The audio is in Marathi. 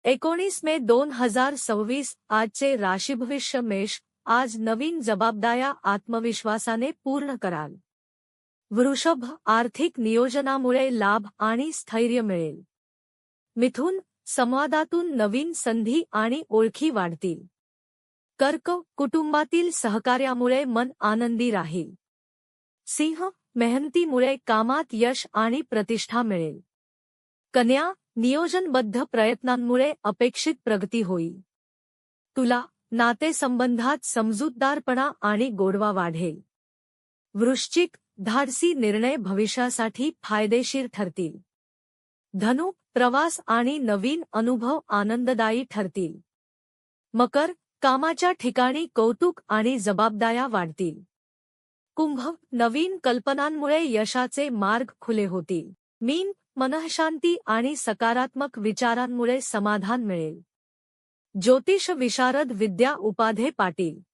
19 मे 2026 आजचे राशीभविष्य मेष. आज नवीन जबाबदाऱ्या आत्मविश्वासाने पूर्ण कराल. वृषभ, आर्थिक नियोजनामुळे लाभ आणि स्थैर्य मिळेल. मिथुन, संवादातून नवीन संधी आणि ओळखी वाढतील. कर्क, कुटुंबातील सहकार्यामुळे मन आनंदी राहील. सिंह, मेहनतीमुळे कामात यश आणि प्रतिष्ठा मिळेल. कन्या, नियोजनबद्ध प्रयत्नांमुळे अपेक्षित प्रगती होईल. तुला, नातेसंबंधात समजूतदारपणा आणि गोडवा वाढेल. वृश्चिक, धाडसी निर्णय भविष्यासाठी फायदेशीर ठरतील. धनु, प्रवास आणि नवीन अनुभव आनंददायी ठरतील. मकर, कामाच्या ठिकाणी कौतुक आणि जबाबदाऱ्या वाढतील. कुंभ, नवीन कल्पनांमुळे यशाचे मार्ग खुले होतील. मीन, मनःशांती आणि सकारात्मक विचारांमुळे समाधान मिळेल. ज्योतिष विशारद विद्या उपाध्ये पाटील.